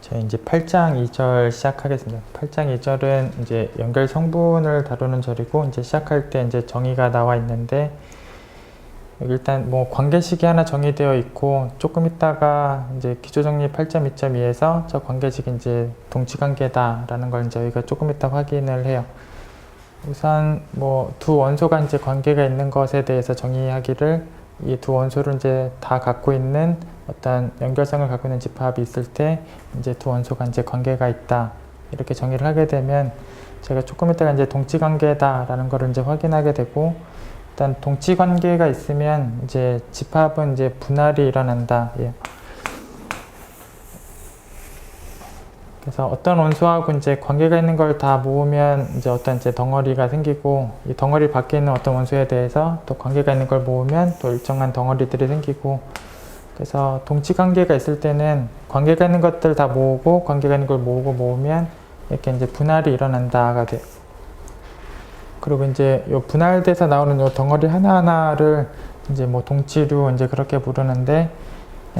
저희 이제 8장 2절 시작하겠습니다. 8장 2절은 이제 연결 성분을 다루는 절이고, 이제 시작할 때 이제 정의가 나와 있는데, 여기 일단 뭐 관계식이 하나 정의되어 있고, 조금 있다가 이제 기초정리 8.2.2에서 저 관계식이 이제 동치관계다라는 걸 이제 저희가 조금 이따 확인을 해요. 우선 뭐 두 원소가 이제 관계가 있는 것에 대해서 정의하기를, 이 두 원소를 이제 다 갖고 있는 어떤 연결성을 갖고 있는 집합이 있을 때 이제 두 원소가 이제 관계가 있다, 이렇게 정의를 하게 되면 제가 조금 이따가 이제 동치관계다라는 거를 이제 확인하게 되고, 일단 동치관계가 있으면 이제 집합은 이제 분할이 일어난다. 예. 그래서 어떤 원소하고 이제 관계가 있는 걸 다 모으면 이제 어떤 이제 덩어리가 생기고, 이 덩어리 밖에 있는 어떤 원소에 대해서 또 관계가 있는 걸 모으면 또 일정한 덩어리들이 생기고, 그래서 동치관계가 있을 때는 관계가 있는 것들 다 모으고 관계가 있는 걸 모으면 이렇게 이제 분할이 일어난다가 돼요. 그리고 이제 요 분할돼서 나오는 요 덩어리 하나하나를 이제 뭐 동치류 이제 그렇게 부르는데,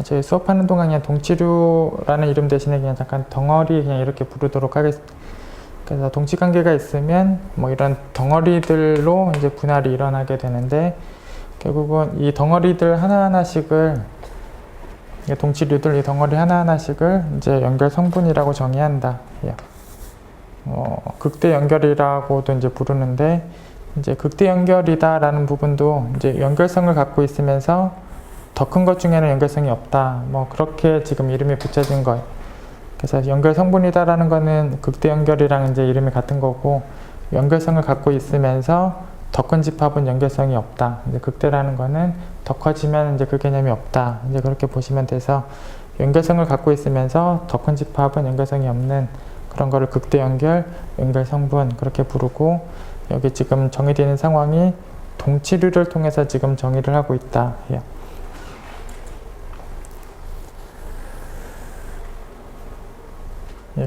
저희 수업하는 동안 그냥 동치류라는 이름 대신에 그냥 잠깐 덩어리 그냥 이렇게 부르도록 하겠습니다. 그래서 동치관계가 있으면 뭐 이런 덩어리들로 이제 분할이 일어나게 되는데, 결국은 이 덩어리들 하나하나씩을, 동치류들 이 덩어리 하나하나씩을 이제 연결 성분이라고 정의한다. 극대 연결이라고도 이제 부르는데, 이제 극대 연결이다라는 부분도 이제 연결성을 갖고 있으면서 더 큰 것 중에는 연결성이 없다, 뭐 그렇게 지금 이름이 붙여진 거예요. 그래서 연결 성분이다라는 거는 극대 연결이랑 이제 이름이 같은 거고, 연결성을 갖고 있으면서 더 큰 집합은 연결성이 없다. 이제 극대라는 거는 더 커지면 이제 그 개념이 없다. 이제 그렇게 보시면 돼서, 연결성을 갖고 있으면서 더 큰 집합은 연결성이 없는 그런 거를 극대 연결, 연결 성분 그렇게 부르고, 여기 지금 정의되는 상황이 동치류를 통해서 지금 정의를 하고 있다.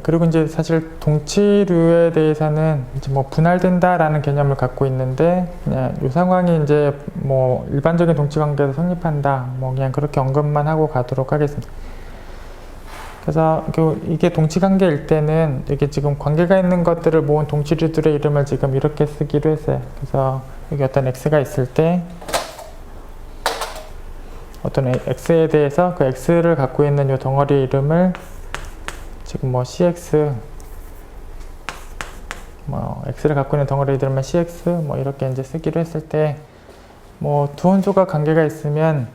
그리고 이제 사실 동치류에 대해서는 이제 뭐 분할된다라는 개념을 갖고 있는데, 그냥 이 상황이 이제 뭐 일반적인 동치관계에서 성립한다, 뭐 그냥 그렇게 언급만 하고 가도록 하겠습니다. 그래서 이게 동치관계일 때는 이게 지금 관계가 있는 것들을 모은 동치류들의 이름을 지금 이렇게 쓰기로 했어요. 그래서 여기 어떤 x가 있을 때 어떤 x에 대해서 그 x를 갖고 있는 이 덩어리의 이름을 지금 뭐 cx, 뭐 x를 갖고 있는 덩어리 이름을 cx 뭐 이렇게 이제 쓰기로 했을 때, 뭐 두 원소가 관계가 있으면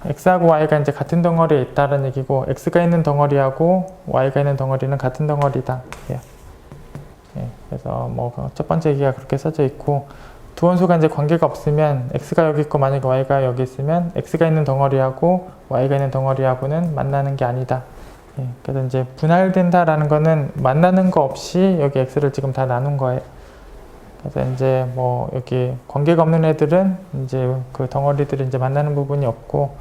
x하고 y가 이제 같은 덩어리에 있다는 얘기고, x가 있는 덩어리하고 y가 있는 덩어리는 같은 덩어리다. 그래서 뭐 첫 번째 얘기가 그렇게 써져 있고, 두 원소가 이제 관계가 없으면 x가 여기 있고 만약에 y가 여기 있으면 x가 있는 덩어리하고 y가 있는 덩어리하고는 만나는 게 아니다. 그래서 이제 분할된다라는 거는 만나는 거 없이 여기 x를 지금 다 나눈 거예요. 그래서 이제 뭐 여기 관계가 없는 애들은 이제 그 덩어리들이 이제 만나는 부분이 없고,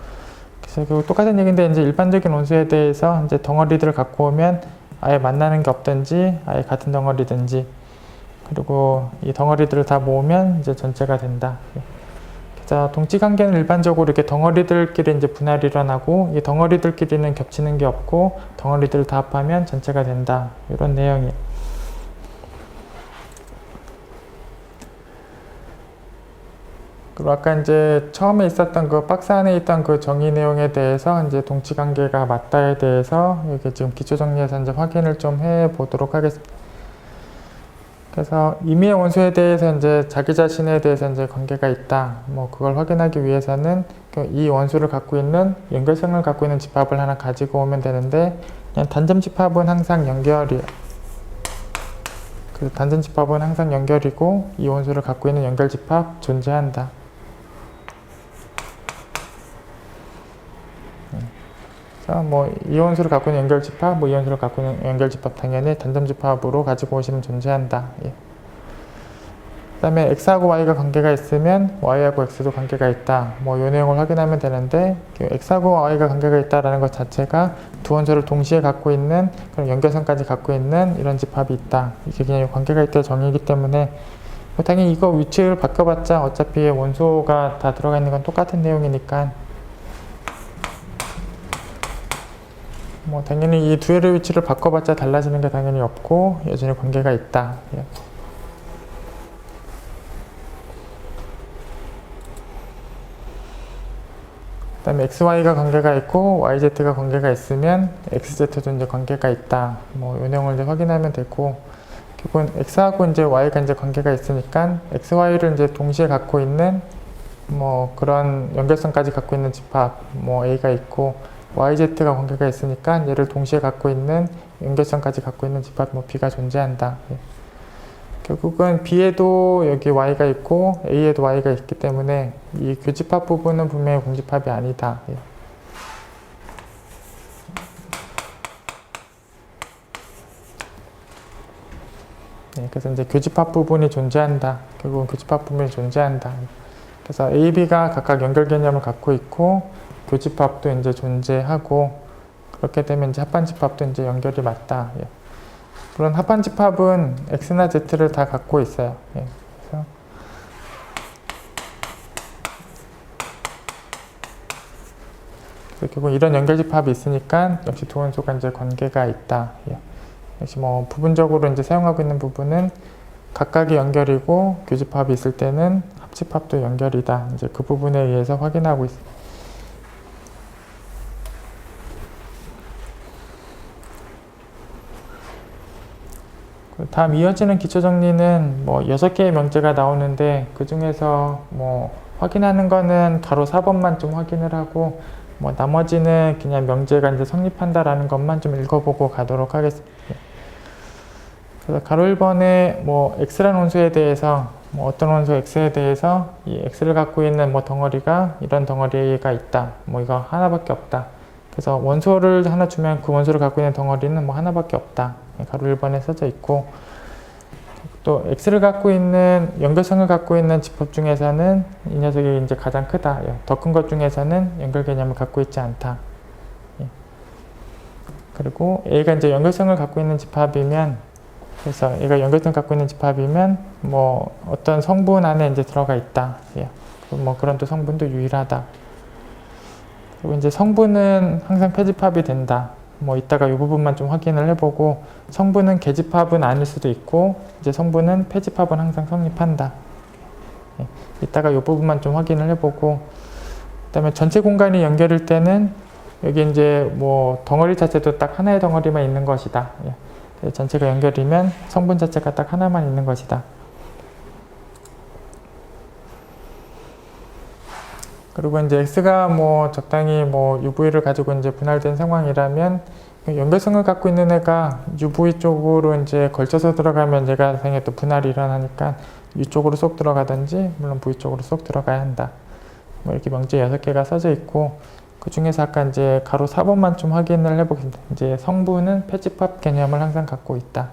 그래서 결국 똑같은 얘기인데, 이제 일반적인 원소에 대해서 이제 덩어리들을 갖고 오면 아예 만나는 게 없든지 아예 같은 덩어리든지, 그리고 이 덩어리들을 다 모으면 이제 전체가 된다. 그래서 동치관계는 일반적으로 이렇게 덩어리들끼리 이제 분할이 일어나고, 이 덩어리들끼리는 겹치는 게 없고 덩어리들을 다 합하면 전체가 된다, 이런 내용이에요. 그리고 아까 이제 처음에 있었던 그 박스 안에 있던 그 정의 내용에 대해서 이제 동치관계가 맞다에 대해서 이렇게 지금 기초정리에서 이제 확인을 좀 해보도록 하겠습니다. 그래서 임의의 원소에 대해서 이제 자기 자신에 대해서 이제 관계가 있다, 뭐 그걸 확인하기 위해서는 이 원소를 갖고 있는 연결성을 갖고 있는 집합을 하나 가지고 오면 되는데, 그냥 단점 집합은 항상 연결이에요. 그래서 단전 집합은 항상 연결이고, 이 원소를 갖고 있는 연결 집합 존재한다. 자, 뭐 이 원소를 갖고 있는 연결 집합, 뭐 이 원소를 갖고 있는 연결 집합 당연히 단점 집합으로 가지고 오시면 존재한다. 그 다음에 x하고 y가 관계가 있으면 y하고 x도 관계가 있다, 뭐 이 내용을 확인하면 되는데, x하고 y가 관계가 있다라는 것 자체가 두 원소를 동시에 갖고 있는 그런 연결선까지 갖고 있는 이런 집합이 있다, 이게 그냥 관계가 있다의 정의이기 때문에, 당연히 이거 위치를 바꿔봤자 어차피 원소가 다 들어가 있는 건 똑같은 내용이니까 뭐 당연히 이 듀얼의 위치를 바꿔봤자 달라지는 게 당연히 없고 여전히 관계가 있다. 예. 그 다음에 XY가 관계가 있고 YZ가 관계가 있으면 XZ도 이제 관계가 있다. 뭐 이 내용을 이제 확인하면 되고, 결국은 X하고 이제 Y가 이제 관계가 있으니까 XY를 이제 동시에 갖고 있는 뭐 그런 연결성까지 갖고 있는 집합 뭐 A가 있고, YZ가 관계가 있으니까 얘를 동시에 갖고 있는 연결성까지 갖고 있는 집합 뭐 B가 존재한다. 예. 결국은 B에도 여기 Y가 있고 A에도 Y가 있기 때문에 이 교집합 부분은 분명히 공집합이 아니다. 예. 네, 그래서 이제 교집합 부분이 존재한다. 결국은 교집합 부분이 존재한다. 그래서 A, B가 각각 연결 개념을 갖고 있고 교집합도 이제 존재하고, 그렇게 되면 이제 합반집합도 이제 연결이 맞다. 예. 물론 합반집합은 X나 Z를 다 갖고 있어요. 예. 그래서 결국 이런 연결집합이 있으니까 역시 두 원소가 이제 관계가 있다. 예. 역시 뭐 부분적으로 이제 사용하고 있는 부분은 각각이 연결이고 교집합이 있을 때는 합집합도 연결이다. 이제 그 부분에 의해서 확인하고 있습니다. 다음 이어지는 기초정리는 뭐 6개의 명제가 나오는데, 그 중에서 뭐 확인하는 거는 가로 4번만 좀 확인을 하고, 뭐 나머지는 그냥 명제가 이제 성립한다라는 것만 좀 읽어보고 가도록 하겠습니다. 그래서 가로 1번에 뭐 X라는 원소에 대해서, 뭐 어떤 원소 X에 대해서 이 X를 갖고 있는 뭐 덩어리가 이런 덩어리가 있다. 뭐 이거 하나밖에 없다. 그래서 원소를 하나 주면 그 원소를 갖고 있는 덩어리는 뭐 하나밖에 없다. 가로 1번에 써져 있고, 또 X를 갖고 있는 연결성을 갖고 있는 집합 중에서는 이 녀석이 이제 가장 크다. 더 큰 것 중에서는 연결 개념을 갖고 있지 않다. 그리고 A가 이제 연결성을 갖고 있는 집합이면, 그래서 얘가 연결성을 갖고 있는 집합이면 뭐 어떤 성분 안에 이제 들어가 있다. 뭐 그런 또 성분도 유일하다. 그리고 이제 성분은 항상 폐집합이 된다. 뭐 이따가 이 부분만 좀 확인을 해보고, 성분은 계집합은 아닐 수도 있고 이제 성분은 폐집합은 항상 성립한다. 이따가 이 부분만 좀 확인을 해보고, 그 다음에 전체 공간이 연결일 때는 여기 이제 뭐 덩어리 자체도 딱 하나의 덩어리만 있는 것이다. 전체가 연결이면 성분 자체가 딱 하나만 있는 것이다. 그리고 이제 X가 뭐 적당히 뭐 UV를 가지고 이제 분할된 상황이라면 연결성을 갖고 있는 애가 UV 쪽으로 이제 걸쳐서 들어가면 얘가 나중에 또 분할이 일어나니까 이쪽으로 쏙 들어가든지, 물론 V 쪽으로 쏙 들어가야 한다. 뭐 이렇게 명제 6개가 써져 있고, 그 중에서 아까 이제 가로 4번만 좀 확인을 해보겠습니다. 이제 성분은 폐집합 개념을 항상 갖고 있다.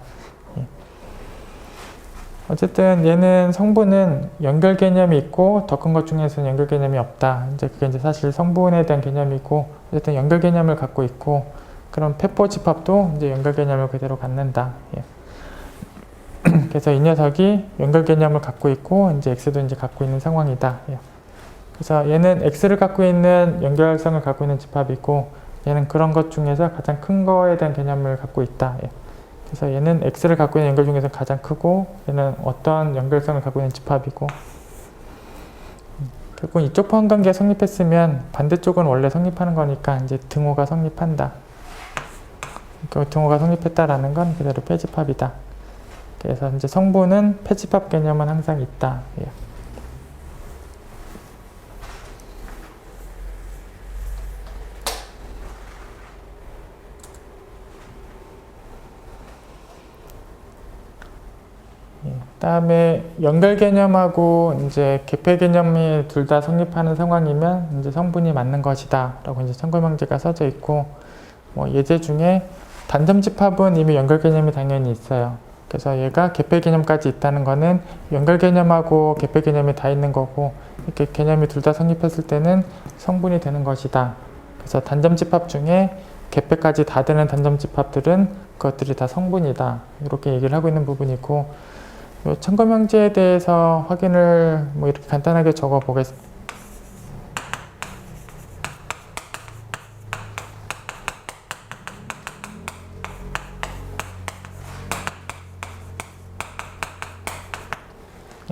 어쨌든 얘는 성분은 연결 개념이 있고 더 큰 것 중에서는 연결 개념이 없다. 이제 그게 이제 사실 성분에 대한 개념이고, 어쨌든 연결 개념을 갖고 있고, 그럼 폐포 집합도 이제 연결 개념을 그대로 갖는다. 그래서 이 녀석이 연결 개념을 갖고 있고 이제 X도 이제 갖고 있는 상황이다. 그래서 얘는 X를 갖고 있는 연결성을 갖고 있는 집합이고, 얘는 그런 것 중에서 가장 큰 거에 대한 개념을 갖고 있다. 그래서 얘는 X를 갖고 있는 연결 중에서 가장 크고, 얘는 어떤 연결성을 갖고 있는 집합이고, 결국 이쪽 포함관계가 성립했으면 반대쪽은 원래 성립하는 거니까 이제 등호가 성립한다. 그 등호가 성립했다라는 건 그대로 폐집합이다. 그래서 이제 성분은 폐집합 개념은 항상 있다. 다음에 연결 개념하고 이제 개폐 개념이 둘 다 성립하는 상황이면 이제 성분이 맞는 것이다 라고 이제 참고명제가 써져 있고, 뭐 예제 중에 단점 집합은 이미 연결 개념이 당연히 있어요. 그래서 얘가 개폐 개념까지 있다는 거는 연결 개념하고 개폐 개념이 다 있는 거고, 이렇게 개념이 둘 다 성립했을 때는 성분이 되는 것이다. 그래서 단점 집합 중에 개폐까지 다 되는 단점 집합들은 그것들이 다 성분이다. 이렇게 얘기를 하고 있는 부분이고, 참고명제에 대해서 확인을 뭐 이렇게 간단하게 적어 보겠습니다.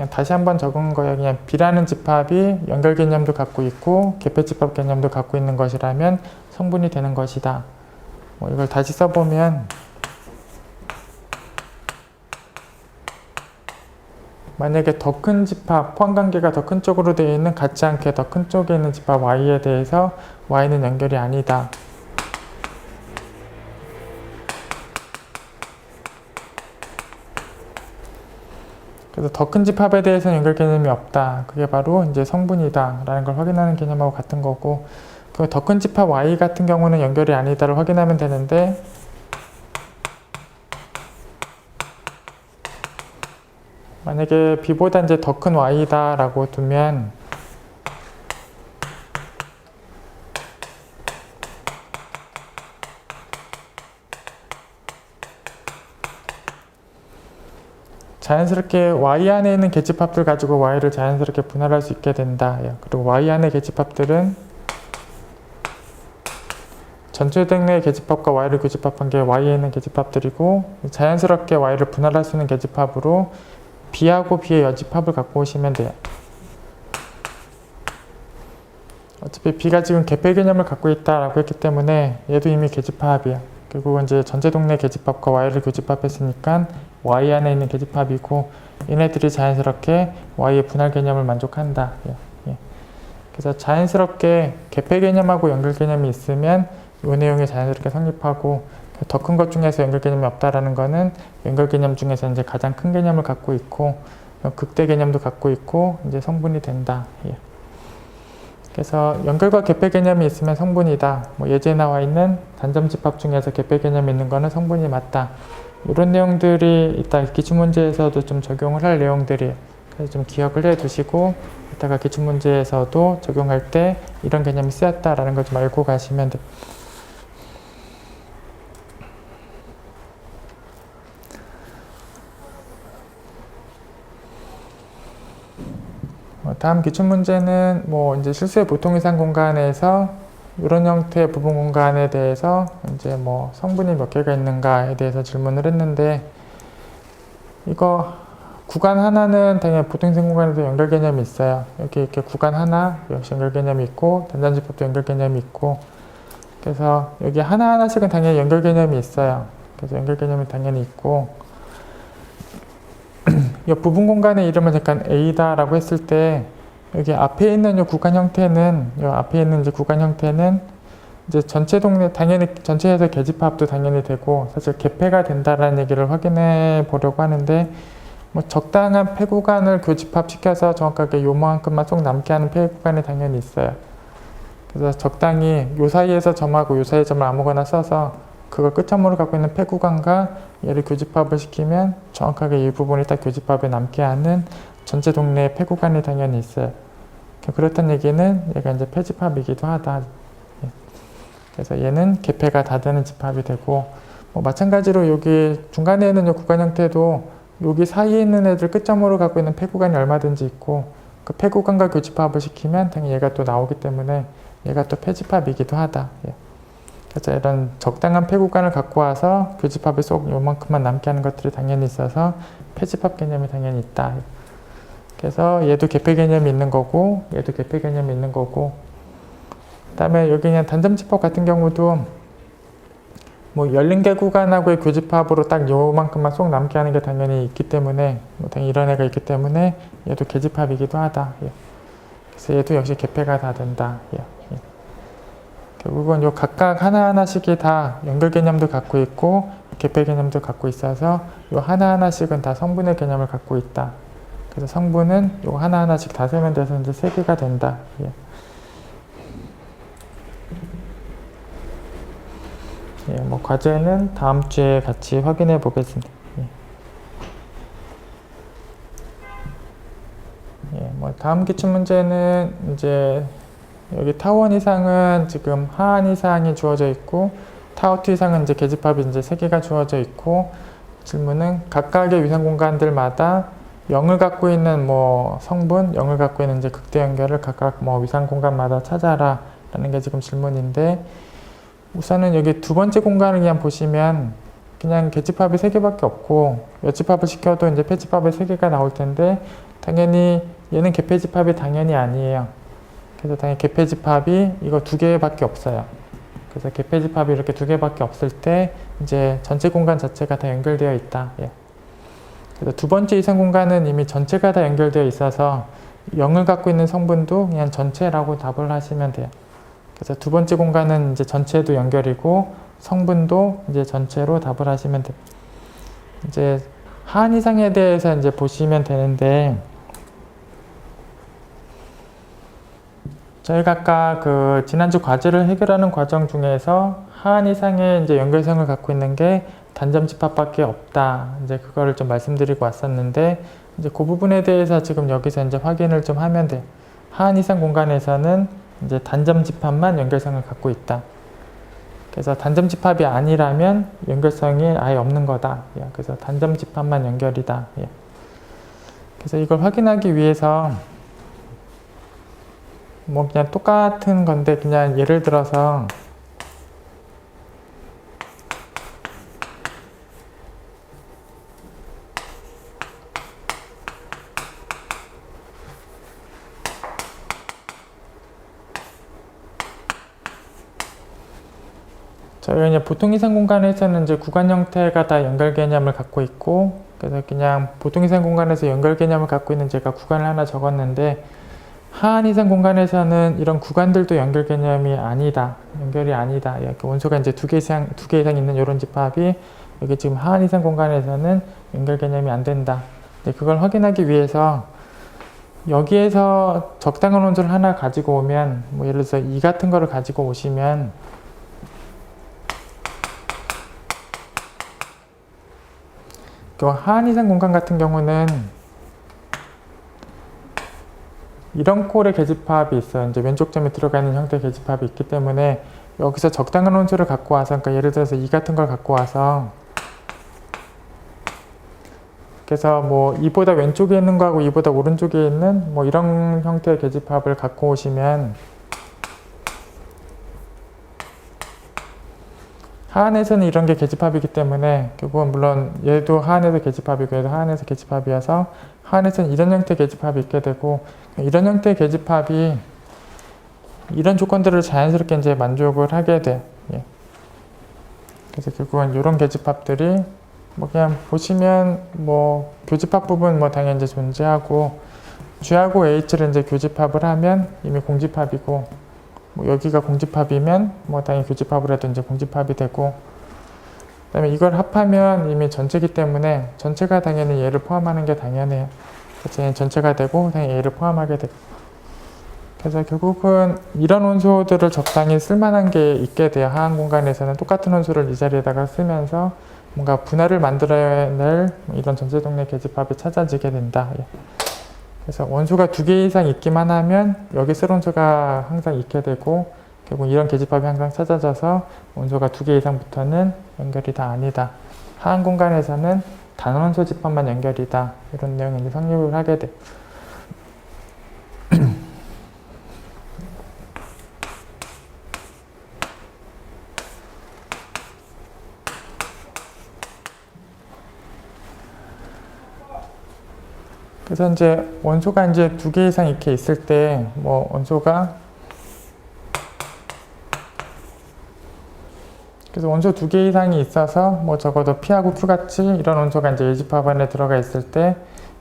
그냥 다시 한번 적은 거예요. 그냥 B라는 집합이 연결 개념도 갖고 있고 개폐 집합 개념도 갖고 있는 것이라면 성분이 되는 것이다. 뭐 이걸 다시 써보면 만약에 더 큰 집합, 포함관계가 더 큰 쪽으로 되어 있는 같지 않게 더 큰 쪽에 있는 집합 Y에 대해서 Y는 연결이 아니다. 그래서 더 큰 집합에 대해서는 연결 개념이 없다. 그게 바로 이제 성분이다 라는 걸 확인하는 개념하고 같은 거고, 그 더 큰 집합 Y 같은 경우는 연결이 아니다를 확인하면 되는데, 만약에 B보다 이제 더 큰 Y다 라고 두면 자연스럽게 Y 안에 있는 계집합들 가지고 Y를 자연스럽게 분할할 수 있게 된다. 그리고 Y 안의 계집합들은 전체 등의 계집합과 Y를 교집합한 게 Y에 있는 계집합들이고, 자연스럽게 Y를 분할할 수 있는 계집합으로 B하고 B의 여집합을 갖고 오시면 돼요. 어차피 B가 지금 개폐 개념을 갖고 있다라고 했기 때문에 얘도 이미 계집합이야. 결국 이제 전체 동네 계집합과 Y를 교집합했으니까 Y 안에 있는 계집합이고, 얘네들이 자연스럽게 Y의 분할 개념을 만족한다. 그래서 자연스럽게 개폐 개념하고 연결 개념이 있으면 이 내용이 자연스럽게 성립하고, 더 큰 것 중에서 연결 개념이 없다라는 거는 연결 개념 중에서 이제 가장 큰 개념을 갖고 있고, 극대 개념도 갖고 있고, 이제 성분이 된다. 그래서 연결과 개폐 개념이 있으면 성분이다. 뭐 예제에 나와 있는 단점 집합 중에서 개폐 개념이 있는 거는 성분이 맞다. 이런 내용들이 이따 기출문제에서도 좀 적용을 할 내용들이에요. 그래서 좀 기억을 해 두시고, 이따가 기출문제에서도 적용할 때 이런 개념이 쓰였다라는 걸 좀 알고 가시면 돼요. 다음 기출문제는 뭐 이제 실수의 보통 이상 공간에서 이런 형태의 부분 공간에 대해서 이제 뭐 성분이 몇 개가 있는가에 대해서 질문을 했는데, 이거 구간 하나는 당연히 보통 이상 공간에도 연결 개념이 있어요. 여기 이렇게 구간 하나 역시 연결 개념이 있고, 단전집합도 연결 개념이 있고, 그래서 여기 하나하나씩은 당연히 연결 개념이 있어요. 그래서 연결 개념이 당연히 있고, 이 부분 공간의 이름을 잠깐 A다라고 했을 때, 여기 앞에 있는 이 구간 형태는, 이 앞에 있는 이제 구간 형태는 이제 전체 동네, 당연히 전체에서 계집합도 당연히 되고, 사실 개폐가 된다라는 얘기를 확인해 보려고 하는데, 뭐 적당한 폐 구간을 교집합시켜서 정확하게 요만큼만 쏙 남게 하는 폐 구간이 당연히 있어요. 그래서 적당히 요 사이에서 점하고 요 사이에 점을 아무거나 써서 그걸 끝점으로 갖고 있는 폐 구간과 얘를 교집합을 시키면 정확하게 이 부분이 딱 교집합에 남게 하는 전체 동네의 폐 구간이 당연히 있어요. 그렇다는 얘기는 얘가 이제 폐집합이기도 하다. 그래서 얘는 개폐가 다 되는 집합이 되고, 뭐 마찬가지로 여기 중간에 있는 이 구간 형태도 여기 사이에 있는 애들 끝점으로 갖고 있는 폐 구간이 얼마든지 있고, 그 폐 구간과 교집합을 시키면 당연히 얘가 또 나오기 때문에 얘가 또 폐집합이기도 하다. 그래서 이런 적당한 폐 구간을 갖고 와서 교집합이 쏙 요만큼만 남게 하는 것들이 당연히 있어서 폐집합 개념이 당연히 있다. 그래서 얘도 개폐 개념이 있는 거고, 얘도 개폐 개념이 있는 거고, 그 다음에 여기 그냥 단점 집합 같은 경우도 뭐 열린 개 구간하고의 교집합으로 딱 요만큼만 쏙 남게 하는 게 당연히 있기 때문에, 뭐 당연히 이런 애가 있기 때문에 얘도 계집합이기도 하다. 그래서 얘도 역시 개폐가 다 된다. 결국은 요 각각 하나하나씩이 다 연결 개념도 갖고 있고 개폐 개념도 갖고 있어서 요 하나하나씩은 다 성분의 개념을 갖고 있다. 그래서 성분은 요 하나하나씩 다 세면 돼서 이제 3개가 된다. 뭐 과제는 다음 주에 같이 확인해 보겠습니다. 뭐 다음 기출 문제는 이제 여기 타원 이상은 지금 하한 이상이 주어져 있고, 타워2 이상은 이제 계집합이 이제 3개가 주어져 있고, 질문은 각각의 위상 공간들마다 0을 갖고 있는 뭐 성분, 0을 갖고 있는 이제 극대 연결을 각각 뭐 위상 공간마다 찾아라 라는 게 지금 질문인데, 우선은 여기 두 번째 공간을 그냥 보시면 그냥 계집합이 3개밖에 없고 여집합을 시켜도 이제 폐집합이 3개가 나올 텐데, 당연히 얘는 개폐집합이 당연히 아니에요. 그래서 당연히 개폐집합이 이거 두 개밖에 없어요. 그래서 개폐집합이 이렇게 두 개밖에 없을 때 이제 전체 공간 자체가 다 연결되어 있다. 예. 그래서 두 번째 이상 공간은 이미 전체가 다 연결되어 있어서 0을 갖고 있는 성분도 그냥 전체라고 답을 하시면 돼요. 그래서 두 번째 공간은 이제 전체도 연결이고 성분도 이제 전체로 답을 하시면 돼요. 이제 하한 이상에 대해서 이제 보시면 되는데, 저희가 아까 그 지난주 과제를 해결하는 과정 중에서 하한 이상의 이제 연결성을 갖고 있는 게 단점 집합밖에 없다. 이제 그거를 좀 말씀드리고 왔었는데, 이제 그 부분에 대해서 지금 여기서 이제 확인을 좀 하면 돼요. 하한 이상 공간에서는 이제 단점 집합만 연결성을 갖고 있다. 그래서 단점 집합이 아니라면 연결성이 아예 없는 거다. 예. 그래서 단점 집합만 연결이다. 예. 그래서 이걸 확인하기 위해서 뭐 그냥 똑같은 건데, 그냥 예를 들어서 저희가 이제 보통 이상 공간에서는 이제 구간 형태가 다 연결 개념을 갖고 있고, 그래서 그냥 보통 이상 공간에서 연결 개념을 갖고 있는 제가 구간을 하나 적었는데, 하한 이상 공간에서는 이런 구간들도 연결 개념이 아니다. 연결이 아니다. 이렇게 원소가 이제 두 개 이상 있는 이런 집합이 여기 지금 하한 이상 공간에서는 연결 개념이 안 된다. 그걸 확인하기 위해서 여기에서 적당한 원소를 하나 가지고 오면, 뭐 예를 들어서 이 같은 거를 가지고 오시면 그 하한 이상 공간 같은 경우는 이런 꼴의 계집합이 있어요. 이제 왼쪽 점에 들어가 있는 형태의 계집합이 있기 때문에 여기서 적당한 원소를 갖고 와서, 그러니까 예를 들어서 이 같은 걸 갖고 와서, 그래서 뭐 이보다 왼쪽에 있는 거하고 이보다 오른쪽에 있는 뭐 이런 형태의 계집합을 갖고 오시면 하한에서는 이런 게 계집합이기 때문에 결국은 물론 얘도 하한에서 계집합이고 얘도 하한에서 계집합이어서 하한에서는 이런 형태의 계집합이 있게 되고, 이런 형태의 계집합이 이런 조건들을 자연스럽게 이제 만족을 하게 돼. 예. 그래서 결국은 이런 계집합들이 뭐 그냥 보시면 뭐 교집합 부분 뭐 당연히 이제 존재하고, G하고 H를 이제 교집합을 하면 이미 공집합이고, 뭐 여기가 공집합이면 뭐 당연히 교집합을 해도 이제 공집합이 되고, 그 다음에 이걸 합하면 이미 전체이기 때문에 전체가 당연히 얘를 포함하는 게 당연해요. 그래서 전체가 되고 당연히 얘를 포함하게 되고, 그래서 결국은 이런 원소들을 적당히 쓸만한 게 있게 돼요. 하한 공간에서는 똑같은 원소를 이 자리에다가 쓰면서 뭔가 분할을 만들어낼 이런 전체 동네 계집합이 찾아지게 된다. 예. 그래서 원소가 두 개 이상 있기만 하면 여기 쓸 원소가 항상 있게 되고, 결국 이런 계집합이 항상 찾아져서 원소가 두 개 이상부터는 연결이 다 아니다. 하한 공간에서는 단원소 집합만 연결이다. 이런 내용이 이제 성립을 하게 돼. 그래서 이제 원소가 이제 두 개 이상 이렇게 있을 때, 뭐 원소가, 그래서 원소 두 개 이상이 있어서 뭐 적어도 P하고 Q 같이 이런 원소가 이제 예집합 안에 들어가 있을 때,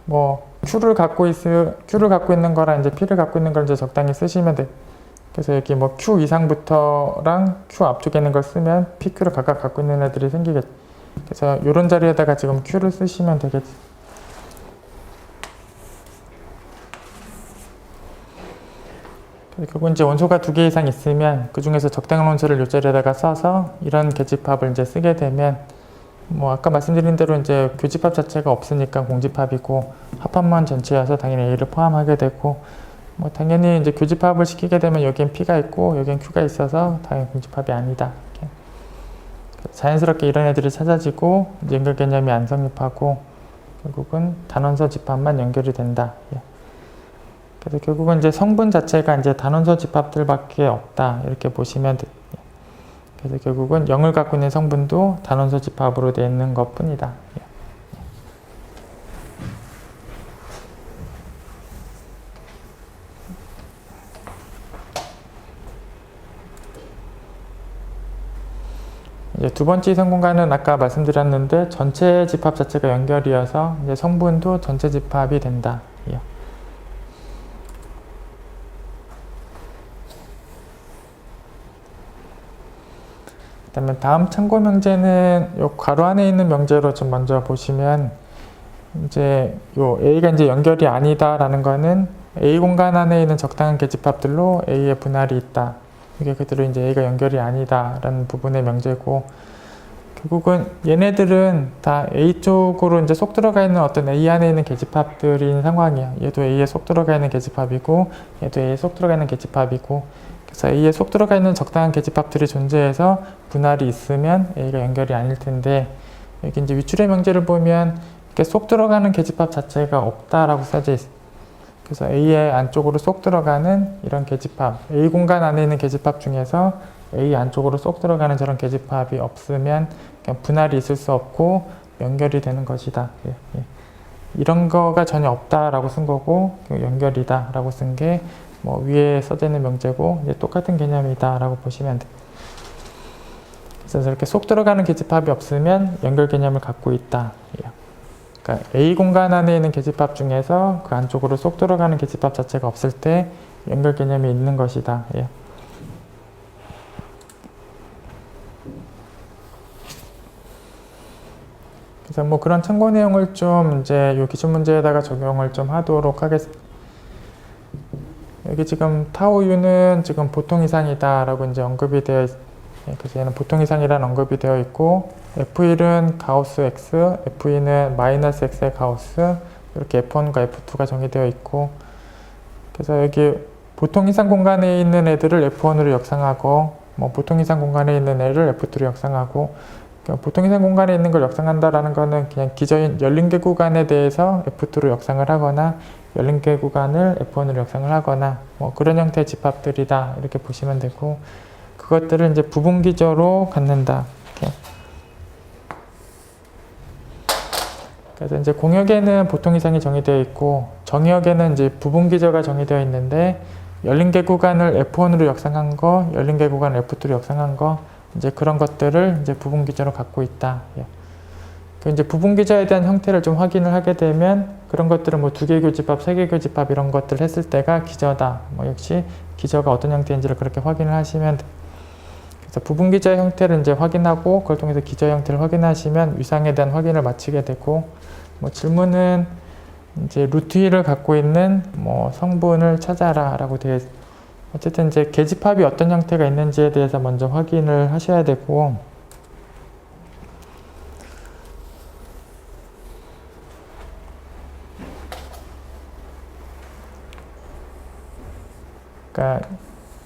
뭐 Q를 갖고 있는 거랑 이제 P를 갖고 있는 걸 이제 적당히 쓰시면 돼. 그래서 여기 뭐 Q 이상부터랑 Q 앞쪽에 있는 걸 쓰면 P, Q를 각각 갖고 있는 애들이 생기겠지. 그래서 이런 자리에다가 지금 Q를 쓰시면 되겠지. 결국 이제 원소가 두 개 이상 있으면 그 중에서 적당한 원소를 이 자리에다가 써서 이런 계집합을 이제 쓰게 되면, 뭐 아까 말씀드린 대로 이제 교집합 자체가 없으니까 공집합이고, 합합만 전체여서 당연히 A를 포함하게 되고, 뭐 당연히 이제 교집합을 시키게 되면 여기엔 P가 있고 여기엔 Q가 있어서 당연히 공집합이 아니다. 이렇게. 자연스럽게 이런 애들이 찾아지고 연결 개념이 안 성립하고 결국은 단원소 집합만 연결이 된다. 예. 그래서 결국은 이제 성분 자체가 이제 단원소 집합들밖에 없다. 이렇게 보시면 돼요. 그래서 결국은 0을 갖고 있는 성분도 단원소 집합으로 되어 있는 것 뿐이다. 이제 두 번째 이성 공간은 아까 말씀드렸는데 전체 집합 자체가 연결이어서 이제 성분도 전체 집합이 된다. 그다음에 다음 참고 명제는 요 괄호 안에 있는 명제로 좀 먼저 보시면 이제 요 A가 이제 연결이 아니다라는 거는 A 공간 안에 있는 적당한 계집합들로 A의 분할이 있다. 이게 그대로 이제 A가 연결이 아니다라는 부분의 명제고, 결국은 얘네들은 다 A 쪽으로 이제 속 들어가 있는 어떤 A 안에 있는 계집합들인 상황이야. 얘도 A에 속 들어가 있는 계집합이고, 얘도 A에 속 들어가 있는 계집합이고, 그래서 A에 속 들어가 있는 적당한 계집합들이 존재해서 분할이 있으면 A가 연결이 아닐 텐데, 여기 이제 위줄의 명제를 보면 이렇게 속 들어가는 계집합 자체가 없다라고 써져 있어. 그래서 A의 안쪽으로 속 들어가는 이런 계집합, A 공간 안에 있는 계집합 중에서 A 안쪽으로 쏙 들어가는 저런 계집합이 없으면 그냥 분할이 있을 수 없고 연결이 되는 것이다. 이런 거가 전혀 없다라고 쓴 거고, 연결이다 라고 쓴 게 뭐 위에 써져 있는 명제고, 이제 똑같은 개념이다 라고 보시면 돼요. 그래서 이렇게 쏙 들어가는 계집합이 없으면 연결 개념을 갖고 있다. 그러니까 A 공간 안에 있는 계집합 중에서 그 안쪽으로 쏙 들어가는 계집합 자체가 없을 때 연결 개념이 있는 것이다. 그래서 뭐 그런 참고 내용을 좀 이제 요 기출 문제에다가 적용을 좀 하도록 하겠습니다. 여기 지금 타우 U는 지금 보통 이상이다 라고 이제 언급이 되어 그래서 얘는 보통 이상이라는 언급이 되어 있고, F1은 가우스 X, F2는 마이너스 X의 가우스, 이렇게 F1과 F2가 정의되어 있고, 그래서 여기 보통 이상 공간에 있는 애들을 F1으로 역상하고, 뭐 보통 이상 공간에 있는 애를 F2로 역상하고, 보통 이상 공간에 있는 걸 역상한다라는 거는 그냥 기저인 열린 개 구간에 대해서 F2로 역상을 하거나 열린 개 구간을 F1으로 역상을 하거나 뭐 그런 형태의 집합들이다 이렇게 보시면 되고, 그것들을 이제 부분 기저로 갖는다. 이렇게. 그래서 이제 공역에는 보통 이상이 정의되어 있고 정의역에는 이제 부분 기저가 정의되어 있는데, 열린 개 구간을 F1으로 역상한 거, 열린 개 구간을 F2로 역상한 거, 이제 그런 것들을 이제 부분 기저로 갖고 있다. 그 이제 부분 기저에 대한 형태를 좀 확인을 하게 되면 그런 것들은 뭐 2개 교집합, 3개 교집합 이런 것들을 했을 때가 기저다. 뭐 역시 기저가 어떤 형태인지를 그렇게 확인을 하시면 돼. 그래서 부분 기저의 형태를 이제 확인하고 그걸 통해서 기저 형태를 확인하시면 위상에 대한 확인을 마치게 되고, 뭐 질문은 이제 루트 1을 갖고 있는 뭐 성분을 찾아라라고 되어 있습니다. 어쨌든 이제 계집합이 어떤 형태가 있는지에 대해서 먼저 확인을 하셔야 되고, 그러니까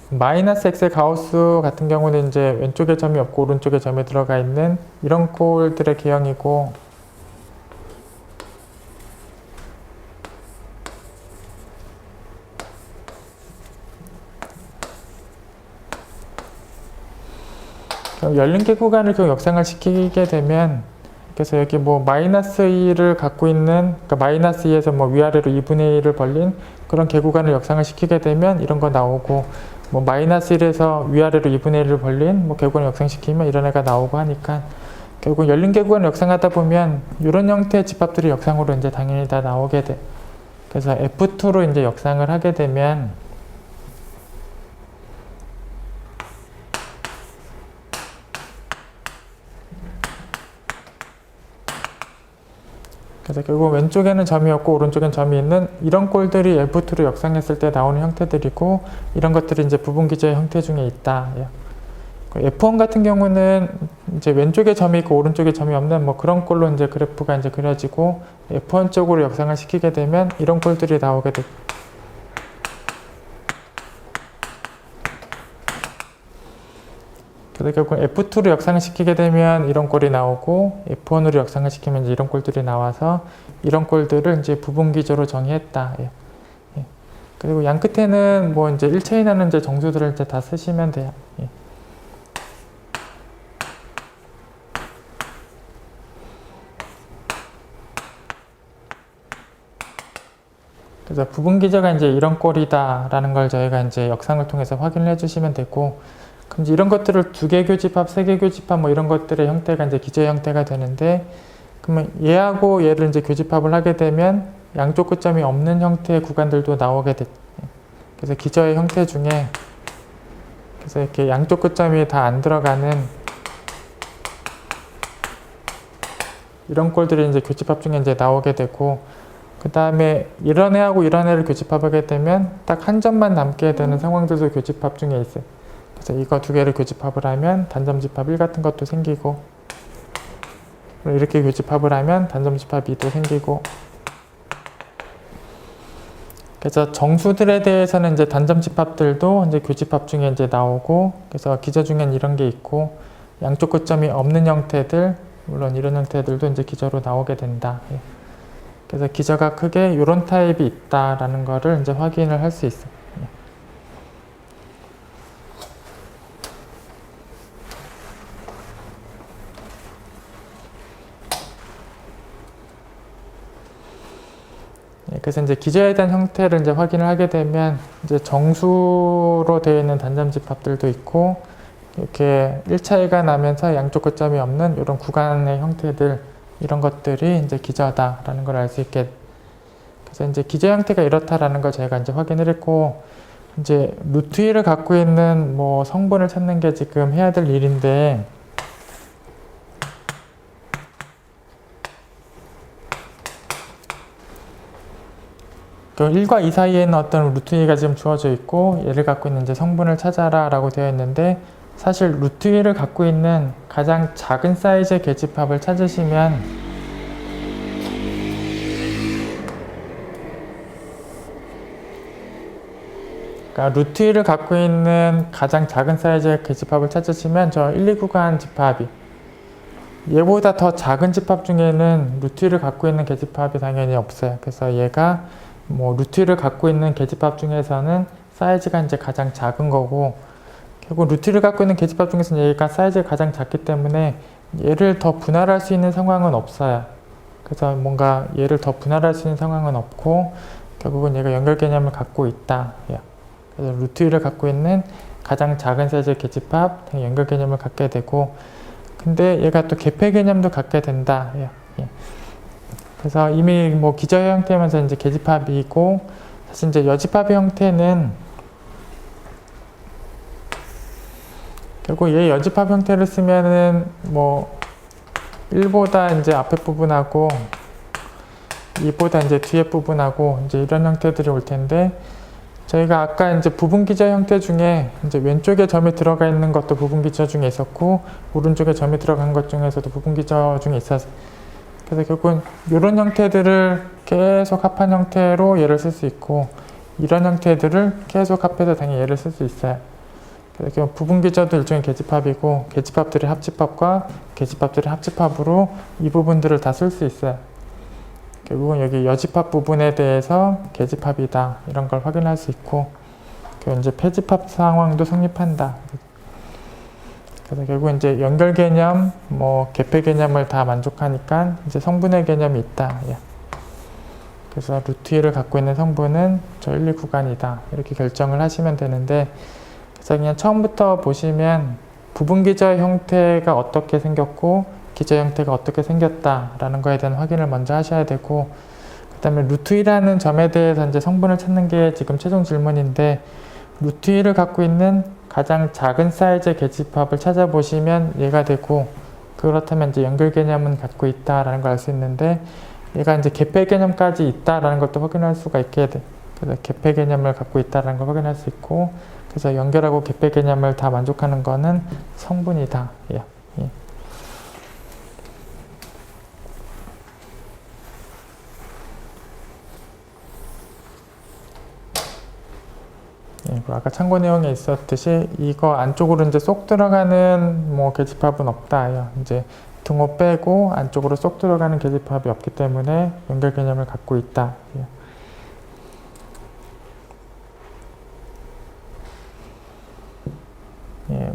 마이너스 X의 가우스 같은 경우는 이제 왼쪽에 점이 없고 오른쪽에 점이 들어가 있는 이런 꼴들의 개형이고, 열린 개 구간을 좀 역상을 시키게 되면, 그래서 여기 뭐 마이너스 2를 갖고 있는, 그러니까 마이너스 2에서 뭐 위아래로 2분의 1을 벌린 그런 개 구간을 역상을 시키게 되면 이런 거 나오고, 뭐 마이너스 1에서 위아래로 2분의 1을 벌린 뭐 개 구간을 역상시키면 이런 애가 나오고 하니까, 결국 열린 개 구간을 역상하다 보면 이런 형태의 집합들이 역상으로 이제 당연히 다 나오게 돼. 그래서 F2로 이제 역상을 하게 되면 그래서 결국 왼쪽에는 점이 없고 오른쪽엔 점이 있는 이런 꼴들이 F2로 역상했을 때 나오는 형태들이고, 이런 것들이 이제 부분 기저의 형태 중에 있다. F1 같은 경우는 이제 왼쪽에 점이 있고 오른쪽에 점이 없는 뭐 그런 꼴로 이제 그래프가 이제 그려지고, F1 쪽으로 역상을 시키게 되면 이런 꼴들이 나오게 돼. 그래서 결국 F2로 역상을 시키게 되면 이런 꼴이 나오고, F1으로 역상을 시키면 이제 이런 꼴들이 나와서 이런 꼴들을 이제 부분 기저로 정의했다. 그리고 양 끝에는 뭐 이제 1차이나는 이제 정수들을 이제 다 쓰시면 돼요. 그래서 부분 기저가 이제 이런 꼴이다라는 걸 저희가 이제 역상을 통해서 확인을 해주시면 되고, 그럼 이런 것들을 2개 교집합, 3개 교집합 뭐 이런 것들의 형태가 이제 기저의 형태가 되는데, 그러면 얘하고 얘를 이제 교집합을 하게 되면 양쪽 끝점이 없는 형태의 구간들도 나오게 돼. 그래서 기저의 형태 중에 그래서 이렇게 양쪽 끝점이 다 안 들어가는 이런 꼴들이 이제 교집합 중에 이제 나오게 되고, 그 다음에 이런 애하고 이런 애를 교집합하게 되면 딱 한 점만 남게 되는 상황들도 교집합 중에 있어요. 그래서 이거 2개를 교집합을 하면 단점집합 1 같은 것도 생기고, 이렇게 교집합을 하면 단점집합 2도 생기고, 그래서 정수들에 대해서는 이제 단점집합들도 이제 교집합 중에 이제 나오고, 그래서 기저 중엔 이런 게 있고, 양쪽 끝점이 없는 형태들, 물론 이런 형태들도 이제 기저로 나오게 된다. 그래서 기저가 크게 이런 타입이 있다라는 거를 이제 확인을 할 수 있어요. 그래서 이제 기저에 대한 형태를 이제 확인을 하게 되면 이제 정수로 되어 있는 단점집합들도 있고, 이렇게 1차이가 나면서 양쪽 끝점이 없는 이런 구간의 형태들, 이런 것들이 이제 기저다라는 걸 알 수 있게. 그래서 이제 기저 형태가 이렇다라는 걸 저희가 이제 확인을 했고, 이제 루트 2를 갖고 있는 뭐 성분을 찾는 게 지금 해야 될 일인데, 그 1과 2 사이에는 어떤 루트 2가 지금 주어져 있고, 얘를 갖고 있는 이제 성분을 찾아라 라고 되어 있는데, 사실 루트 2를 갖고 있는 가장 작은 사이즈의 계집합을 찾으시면 그러니까 루트 2를 갖고 있는 가장 작은 사이즈의 계집합을 찾으시면 저 1, 2 구간 집합이 얘보다 더 작은 집합 중에는 루트 2를 갖고 있는 계집합이 당연히 없어요. 그래서 얘가 뭐 루트 2를 갖고 있는 계집합 중에서는 사이즈가 이제 가장 작은 거고, 결국 루트 2를 갖고 있는 계집합 중에서는 얘가 사이즈가 가장 작기 때문에 얘를 더 분할할 수 있는 상황은 없어요. 그래서 뭔가 얘를 더 분할할 수 있는 상황은 없고, 결국은 얘가 연결 개념을 갖고 있다. 그래서 루트 2를 갖고 있는 가장 작은 사이즈의 계집합, 연결 개념을 갖게 되고, 근데 얘가 또 개폐 개념도 갖게 된다. 그래서 이미 뭐 기저의 형태면서 이제 계집합이고, 사실 이제 여집합의 형태는 결국 얘 여집합 형태를 쓰면은 뭐 1보다 이제 앞에 부분하고 2보다 이제 뒤에 부분하고 이제 이런 형태들이 올 텐데, 저희가 아까 이제 부분 기저 형태 중에 이제 왼쪽에 점이 들어가 있는 것도 부분 기저 중에 있었고, 오른쪽에 점이 들어간 것 중에서도 부분 기저 중에 있었어요. 그래서 결국은 이런 형태들을 계속 합한 형태로 얘를 쓸 수 있고, 이런 형태들을 계속 합해서 당연히 얘를 쓸 수 있어요. 그래서 부분 기저도 일종의 계집합이고, 계집합들의 합집합과 계집합들의 합집합으로 이 부분들을 다 쓸 수 있어요. 결국은 여기 여집합 부분에 대해서 계집합이다 이런 걸 확인할 수 있고, 그리고 이제 폐집합 상황도 성립한다. 그래서 결국 이제 연결 개념, 뭐 개폐 개념을 다 만족하니까 이제 성분의 개념이 있다. 그래서 루트 2를 갖고 있는 성분은 저 1, 2 구간이다. 이렇게 결정을 하시면 되는데, 그래서 그냥 처음부터 보시면 부분 기저 형태가 어떻게 생겼고 기저 형태가 어떻게 생겼다라는 거에 대한 확인을 먼저 하셔야 되고, 그 다음에 루트 2라는 점에 대해서 이제 성분을 찾는 게 지금 최종 질문인데, 루트 2를 갖고 있는 가장 작은 사이즈의 계집합을 찾아보시면 얘가 되고, 그렇다면 이제 연결 개념은 갖고 있다라는 걸 알 수 있는데, 얘가 이제 개폐 개념까지 있다라는 것도 확인할 수가 있게 돼. 그래서 개폐 개념을 갖고 있다라는 걸 확인할 수 있고, 그래서 연결하고 개폐 개념을 다 만족하는 거는 성분이다. 그리고 아까 참고 내용에 있었듯이 이거 안쪽으로 이제 쏙 들어가는 뭐 계집합은 없다. 이제 등호 빼고 안쪽으로 쏙 들어가는 계집합이 없기 때문에 연결 개념을 갖고 있다.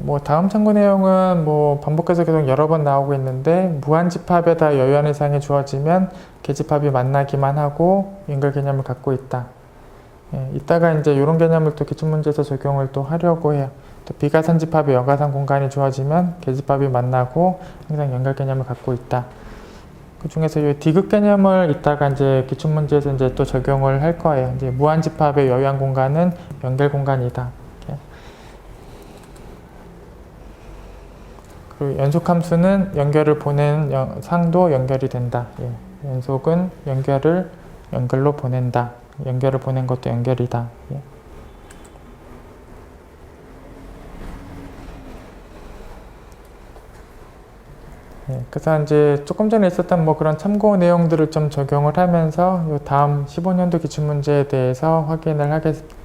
뭐 다음 참고 내용은 뭐 반복해서 계속 여러 번 나오고 있는데, 무한집합에다 여유한 이상이 주어지면 계집합이 만나기만 하고 연결 개념을 갖고 있다. 이따가 이제 이런 개념을 또 기출문제에서 적용을 또 하려고 해요. 또 비가선 집합의 여가선 공간이 주어지면 계집합이 만나고 항상 연결 개념을 갖고 있다. 그 중에서 이 디귿 개념을 이따가 이제 기출문제에서 이제 또 적용을 할 거예요. 이제 무한 집합의 여유한 공간은 연결 공간이다. 이렇게. 그리고 연속함수는 연결을 보내는 상도 연결이 된다. 예. 연속은 연결로 보낸다. 연결을 보낸 것도 연결이다. 예. 예, 그래서 이제 조금 전에 있었던 뭐 그런 참고 내용들을 좀 적용을 하면서 요 다음 15년도 기출문제에 대해서 확인을 하겠습니다.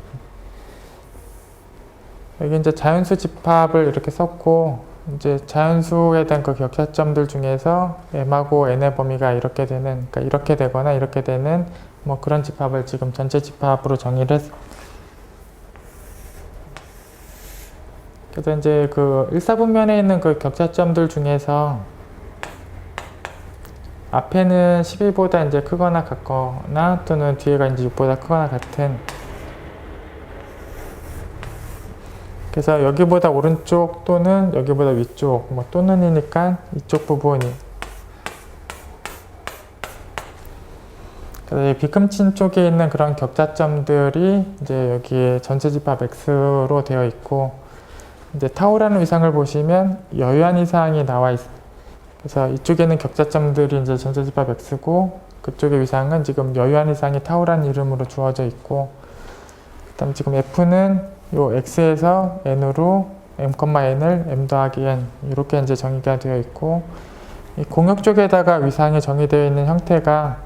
여기 이제 자연수 집합을 이렇게 썼고, 이제 자연수에 대한 그 격차점들 중에서 m하고 n의 범위가 이렇게 되는, 그러니까 이렇게 되거나 이렇게 되는 뭐 그런 집합을 지금 전체 집합으로 정의를 했습니다. 그래서 이제 그 1사분면에 있는 그 격차점들 중에서 앞에는 12보다 이제 크거나 같거나 또는 뒤에가 이제 6보다 크거나 같은, 그래서 여기보다 오른쪽 또는 여기보다 위쪽, 뭐 또는이니까 이쪽 부분이, 그래서 비금친 쪽에 있는 그런 격차점들이 이제 여기에 전체 집합 X로 되어 있고, 이제 타우라는 위상을 보시면 여유한 위상이 나와 있습니다. 그래서 이쪽에는 격차점들이 이제 전체 집합 X고, 그쪽의 위상은 지금 여유한 위상이 타우라는 이름으로 주어져 있고, 그 다음에 지금 F는 요 X에서 N으로 m,n을 m 더하기 n 이렇게 이제 정의가 되어 있고, 이 공역 쪽에다가 위상이 정의되어 있는 형태가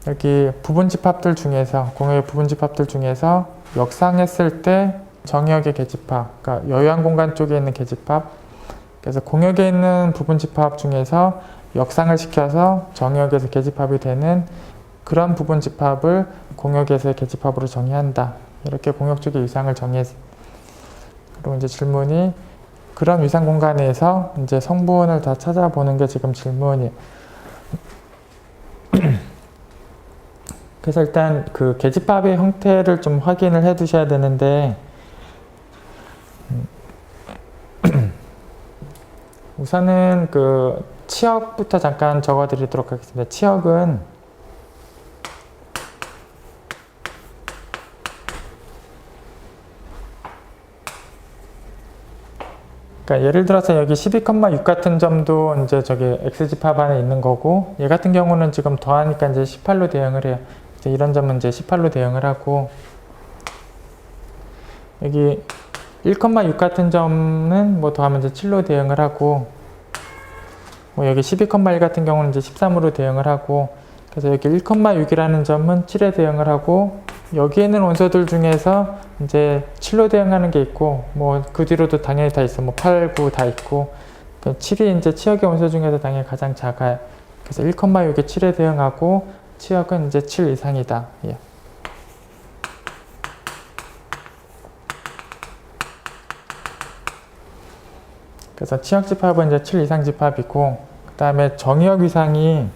여기 부분 집합들 중에서, 공역의 부분 집합들 중에서 역상했을 때 정역의 계집합, 그러니까 여유한 공간 쪽에 있는 계집합, 그래서 공역에 있는 부분 집합 중에서 역상을 시켜서 정역에서 계집합이 되는 그런 부분 집합을 공역에서의 계집합으로 정의한다. 이렇게 공역 쪽의 위상을 정의했습니다. 그리고 이제 질문이 그런 위상 공간에서 이제 성분을 다 찾아보는 게 지금 질문이에요. 그래서 일단 그 계집합의 형태를 좀 확인을 해 두셔야 되는데, 우선은 그 치역부터 잠깐 적어 드리도록 하겠습니다. 치역은 그러니까 예를 들어서 여기 12,6 같은 점도 이제 저기 X집합 안에 있는 거고, 얘 같은 경우는 지금 더하니까 이제 18로 대응을 해요. 이제 이런 점은 이제 18로 대응을 하고, 여기 1,6 같은 점은 뭐 더하면 이제 7로 대응을 하고, 뭐 여기 12,1 같은 경우는 이제 13으로 대응을 하고, 그래서 여기 1,6이라는 점은 7에 대응을 하고, 여기에 있는 원소들 중에서 이제 7로 대응하는 게 있고, 뭐 그 뒤로도 당연히 다 있어. 뭐 8, 9 다 있고, 7이 이제 치역의 원소 중에서 당연히 가장 작아요. 그래서 1,6에 7에 대응하고, 치역은 이제 7 이상이다. 예. 그래서 치역 집합은 이제 7 이상 집합이고, 그 다음에 정역 위상이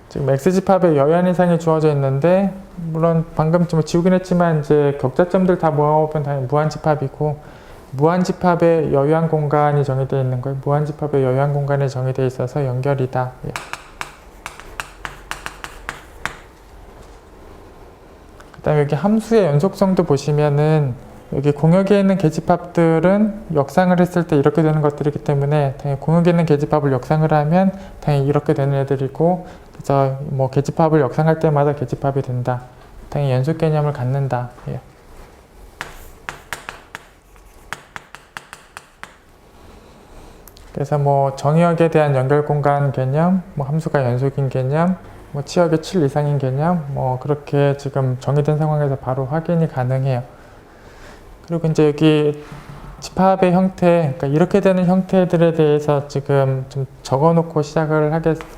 지금 X집합에 여유한 위상이 주어져 있는데, 물론 방금 좀 지우긴 했지만 이제 격차점들 다 모아보면 당연히 무한집합이고, 무한집합에 여유한 공간이 정의되어 있는 거예요. 무한집합에 여유한 공간이 정의되어 있어서 연결이다. 예. 그 다음에 여기 함수의 연속성도 보시면은 여기 공역에 있는 계집합들은 역상을 했을 때 이렇게 되는 것들이기 때문에 당연히 공역에 있는 계집합을 역상을 하면 당연히 이렇게 되는 애들이고, 그래서 뭐 계집합을 역상할 때마다 계집합이 된다. 당연히 연속 개념을 갖는다. 예. 그래서 뭐 정역에 대한 연결 공간 개념, 뭐 함수가 연속인 개념, 뭐 치역의 7 이상인 개념, 뭐 그렇게 지금 정의된 상황에서 바로 확인이 가능해요. 그리고 이제 여기 집합의 형태, 그러니까 이렇게 되는 형태들에 대해서 지금 좀 적어 놓고 시작을 하겠습니다.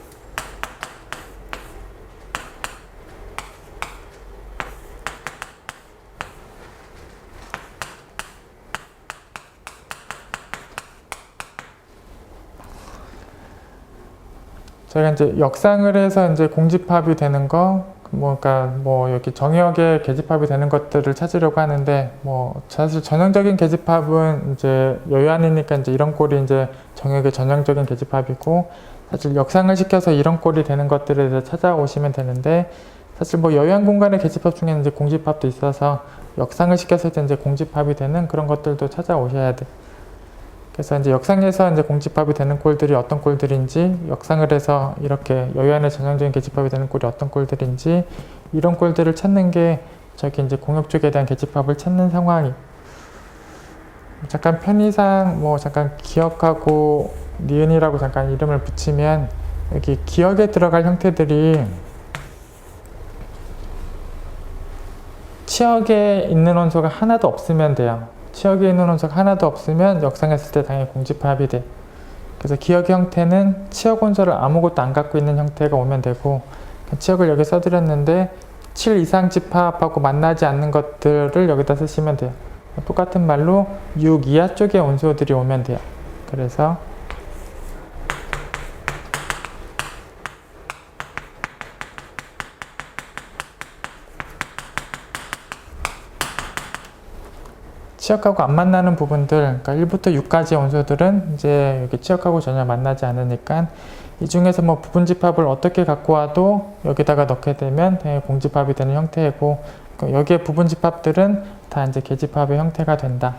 저희가 이제 역상을 해서 이제 공집합이 되는 거, 그러니까 여기 정역에 계집합이 되는 것들을 찾으려고 하는데, 사실 전형적인 계집합은 이제 여유안이니까 이제 이런 꼴이 이제 정역의 전형적인 계집합이고, 사실 역상을 시켜서 이런 꼴이 되는 것들에 대해서 찾아오시면 되는데, 사실 여유안 공간의 계집합 중에는 이제 공집합도 있어서 역상을 시켜서 이제 공집합이 되는 그런 것들도 찾아오셔야 돼. 그래서 이제 역상에서 이제 공집합이 되는 꼴들이 어떤 꼴들인지, 역상을 해서 이렇게 여유안의 전형적인 계집합이 되는 꼴이 어떤 꼴들인지, 이런 꼴들을 찾는 게 저기 이제 공역 쪽에 대한 계집합을 찾는 상황이. 잠깐 편의상 잠깐 기억하고 니은이라고 잠깐 이름을 붙이면, 여기 기억에 들어갈 형태들이 치역에 있는 원소가 하나도 없으면 돼요. 치역에 있는 원소가 하나도 없으면 역상했을 때 당연히 공집합이 돼. 그래서 기억의 형태는 치역 원소를 아무것도 안 갖고 있는 형태가 오면 되고, 치역을 여기 써드렸는데 7 이상 집합하고 만나지 않는 것들을 여기다 쓰시면 돼요. 똑같은 말로 6 이하 쪽의 원소들이 오면 돼요. 그래서 치역하고 안 만나는 부분들, 그러니까 1부터 6까지의 원소들은 이제 여기 치역하고 전혀 만나지 않으니까, 이 중에서 부분집합을 어떻게 갖고 와도 여기다가 넣게 되면 공집합이 되는 형태이고, 여기에 부분집합들은 다 이제 계집합의 형태가 된다.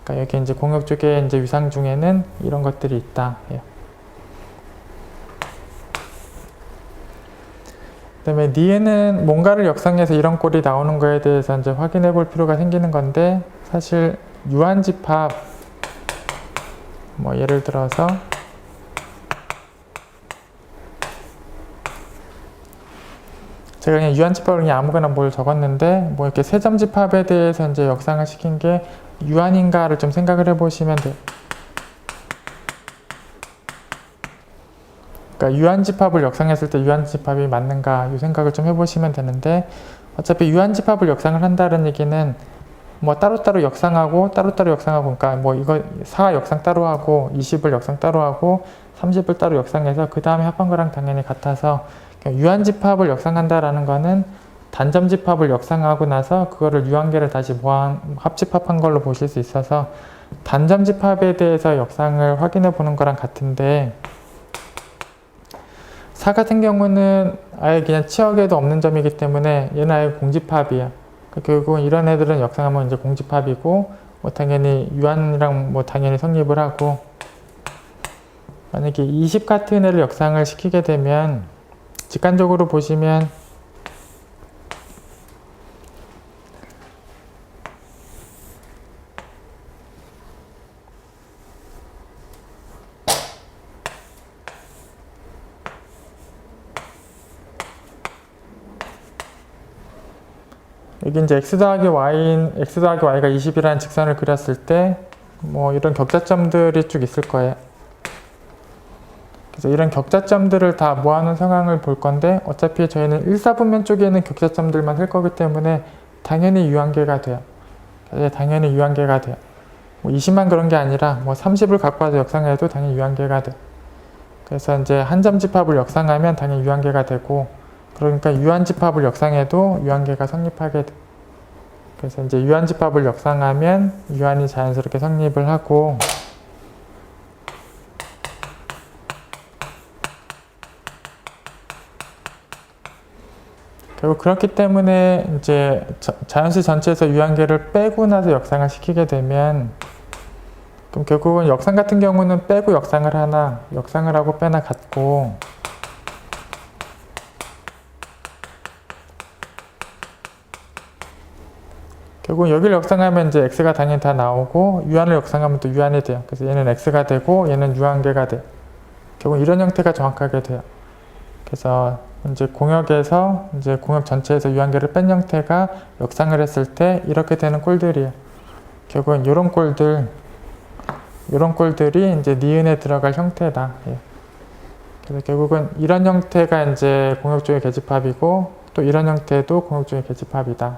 그러니까 여기 이제 공역 쪽에 이제 위상 중에는 이런 것들이 있다. 그다음에 니에는 뭔가를 역상해서 이런 꼴이 나오는 거에 대해서 이제 확인해 볼 필요가 생기는 건데, 사실 유한집합, 예를 들어서 제가 그냥 유한집합을 그냥 아무거나 뭘 적었는데, 이렇게 세점집합에 대해서 이제 역상을 시킨 게 유한인가를 좀 생각을 해보시면 돼요. 그러니까 유한집합을 역상했을 때 유한집합이 맞는가 이 생각을 좀 해보시면 되는데, 어차피 유한집합을 역상을 한다는 얘기는 따로따로 역상하고 따로따로 역상하고, 그러니까 이거 4 역상 따로 하고 20을 역상 따로 하고 30을 따로 역상해서 그 다음에 합한 거랑 당연히 같아서, 유한집합을 역상한다라는 거는 단점집합을 역상하고 나서 그거를 유한계를 다시 합집합한 걸로 보실 수 있어서 단점집합에 대해서 역상을 확인해 보는 거랑 같은데, 4 같은 경우는 아예 그냥 치역에도 없는 점이기 때문에 얘는 아예 공집합이야. 결국은 이런 애들은 역상하면 이제 공집합이고, 당연히 유한이랑 당연히 성립을 하고, 만약에 20 같은 애를 역상을 시키게 되면 직관적으로 보시면 여기 이제 x 더하기 y가 20이라는 직선을 그렸을 때 이런 격자점들이 쭉 있을 거예요. 그래서 이런 격자점들을 다 모아놓은 상황을 볼 건데, 어차피 저희는 1사분면 쪽에는 격자점들만 쓸 거기 때문에 당연히 유한계가 돼요. 당연히 유한계가 돼요. 20만 그런 게 아니라 30을 갖고 와서 역상해도 당연히 유한계가 돼. 그래서 이제 한 점 집합을 역상하면 당연히 유한계가 되고, 그러니까 유한집합을 역상해도 유한계가 성립하게 돼. 그래서 이제 유한집합을 역상하면 유한이 자연스럽게 성립을 하고, 결국 그렇기 때문에 이제 자연수 전체에서 유한계를 빼고 나서 역상을 시키게 되면, 그럼 결국은 역상 같은 경우는 빼고 역상을 하나, 역상을 하고 빼나 같고, 결국 여기를 역상하면 이제 x가 당연히 다 나오고, 유한을 역상하면 또 유한이 돼요. 그래서 얘는 x가 되고 얘는 유한계가 돼. 결국 이런 형태가 정확하게 돼요. 그래서 이제 공역에서 이제 공역 전체에서 유한계를 뺀 형태가 역상을 했을 때 이렇게 되는 꼴들이에요. 결국은 이런 꼴들이 이제 니은에 들어갈 형태다. 그래서 결국은 이런 형태가 이제 공역 쪽의 계집합이고, 또 이런 형태도 공역 쪽의 계집합이다.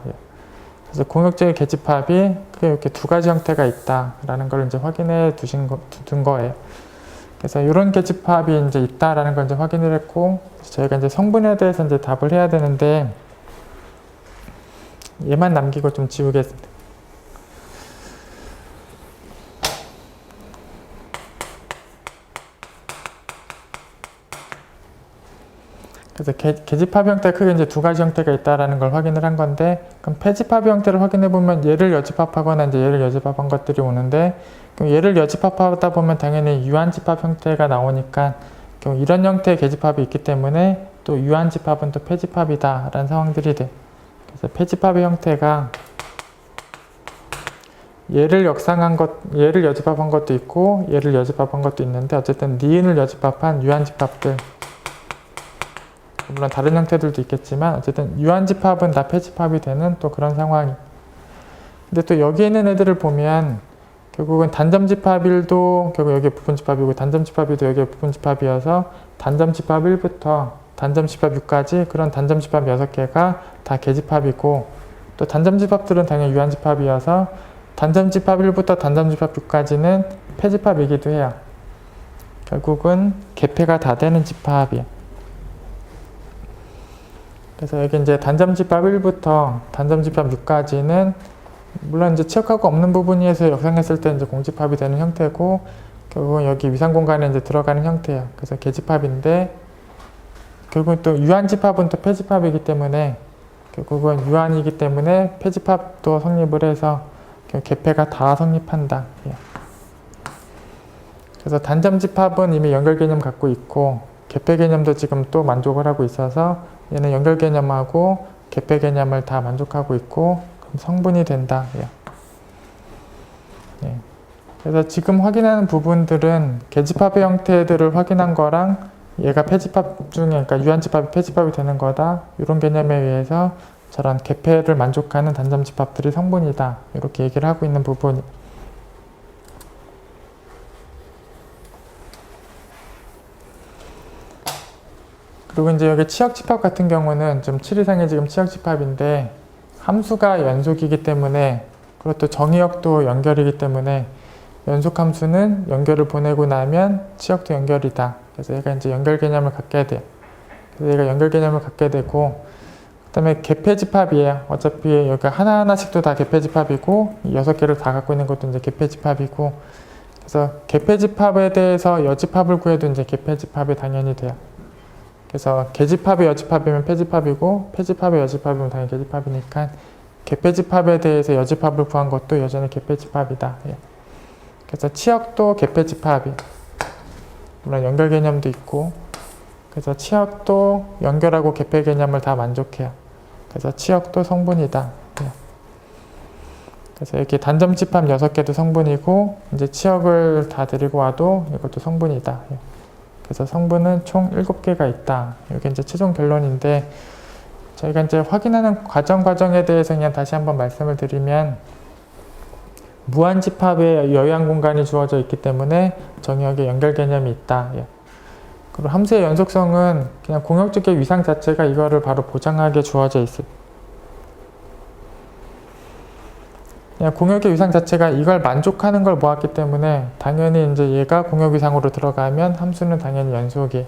그래서 공역적인 계집합이 이렇게 두 가지 형태가 있다라는 걸 이제 확인해 둔 거예요. 그래서 이런 계집합이 이제 있다라는 걸 이제 확인을 했고, 저희가 이제 성분에 대해서 이제 답을 해야 되는데, 얘만 남기고 좀 지우겠습니다. 그래서 계집합 형태 크게 이제 두 가지 형태가 있다라는 걸 확인을 한 건데, 그럼 패집합 형태를 확인해 보면 얘를 여집합하거나 이제 얘를 여집합한 것들이 오는데, 그럼 얘를 여집합하다 보면 당연히 유한집합 형태가 나오니까 이런 형태의 계집합이 있기 때문에 또 유한집합은 또 패집합이다라는 상황들이 돼. 그래서 패집합의 형태가 얘를 여집합한 것도 있고 얘를 여집합한 것도 있는데, 어쨌든 니은을 여집합한 유한집합들, 물론 다른 형태들도 있겠지만 어쨌든 유한집합은 다 패집합이 되는 또 그런 상황이. 근데 또 여기 있는 애들을 보면 결국은 단점집합1도 결국 여기에 부분집합이고, 단점집합2도 여기에 부분집합이어서 단점집합 1부터 단점집합 6까지 그런 단점집합 6개가 다 계집합이고, 또 단점집합들은 당연히 유한집합이어서 단점집합 1부터 단점집합 6까지는 패집합이기도 해요. 결국은 계패가 다 되는 집합이에요. 그래서 여기 이제 단점집합 1부터 단점집합 6까지는 물론 이제 치역하고 없는 부분에서 역상했을 때 이제 공집합이 되는 형태고, 결국은 여기 위상 공간에 이제 들어가는 형태예요. 그래서 계집합인데, 결국은 또 유한집합은 또 패집합이기 때문에, 결국은 유한이기 때문에 패집합도 성립을 해서 계패가 다 성립한다. 그래서 단점집합은 이미 연결 개념 갖고 있고, 계패 개념도 지금 또 만족을 하고 있어서 얘는 연결 개념하고 계패 개념을 다 만족하고 있고, 그럼 성분이 된다. 그래서 지금 확인하는 부분들은 계집합의 형태들을 확인한 거랑 얘가 패집합 중에, 그러니까 유한집합이 패집합이 되는 거다, 이런 개념에 의해서 저런 계패를 만족하는 단점집합들이 성분이다, 이렇게 얘기를 하고 있는 부분이. 그리고 이제 여기 치역집합 같은 경우는 좀 7 이상이 지금 치역집합인데, 함수가 연속이기 때문에, 그리고 또 정의역도 연결이기 때문에 연속함수는 연결을 보내고 나면 치역도 연결이다. 그래서 얘가 이제 연결 개념을 갖게 돼. 그래서 얘가 연결 개념을 갖게 되고, 그 다음에 계패집합이에요. 어차피 여기 하나하나씩도 다 계패집합이고, 이 6개를 다 갖고 있는 것도 이제 계패집합이고, 그래서 계패집합에 대해서 여집합을 구해도 이제 계패집합이 당연히 돼요. 그래서 계집합의 여집합이면 패집합이고, 패집합의 여집합이면 당연히 계집합이니까 계패집합에 대해서 여집합을 구한 것도 여전히 계패집합이다. 그래서 치역도 계패집합이, 물론 연결 개념도 있고, 그래서 치역도 연결하고 계패 개념을 다 만족해요. 그래서 치역도 성분이다. 그래서 이렇게 단점집합 6개도 성분이고, 이제 치역을 다 데리고 와도 이것도 성분이다. 그래서 성분은 총 7개가 있다. 이게 이제 최종 결론인데, 저희가 이제 확인하는 과정에 대해서 그냥 다시 한번 말씀을 드리면, 무한집합에 여유한 공간이 주어져 있기 때문에 정의역에 연결 개념이 있다. 그리고 함수의 연속성은 그냥 공역적의 위상 자체가 이거를 바로 보장하게 주어져 있어요. 그냥 공역의 위상 자체가 이걸 만족하는 걸 모았기 때문에 당연히 이제 얘가 공역 위상으로 들어가면 함수는 당연히 연속이.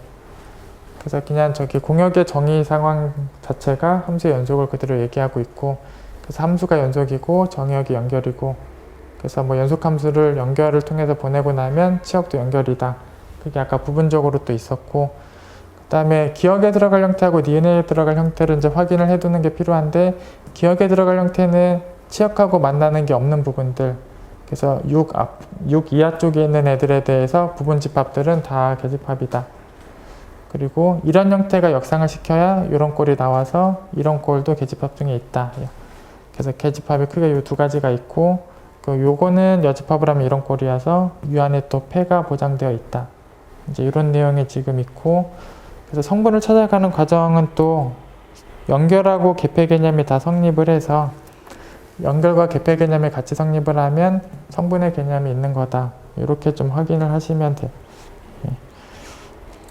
그래서 그냥 저기 공역의 정의 상황 자체가 함수의 연속을 그대로 얘기하고 있고, 그래서 함수가 연속이고 정의역이 연결이고, 그래서 뭐 연속함수를 연결을 통해서 보내고 나면 치역도 연결이다. 그게 아까 부분적으로 또 있었고, 그 다음에 기역에 들어갈 형태하고 니은에 들어갈 형태를 이제 확인을 해두는 게 필요한데, 기역에 들어갈 형태는 치역하고 만나는 게 없는 부분들, 그래서 6 이하 쪽에 있는 애들에 대해서 부분집합들은 다 계집합이다. 그리고 이런 형태가 역상을 시켜야 이런 꼴이 나와서 이런 꼴도 계집합 중에 있다. 그래서 계집합이 크게 이 두 가지가 있고, 요거는 여집합을 하면 이런 꼴이어서 유한에 또 패가 보장되어 있다. 이제 이런 내용이 지금 있고, 그래서 성분을 찾아가는 과정은 또 연결하고 계패 개념이 다 성립을 해서, 연결과 계패 개념이 같이 성립을 하면 성분의 개념이 있는 거다. 이렇게 좀 확인을 하시면 돼요.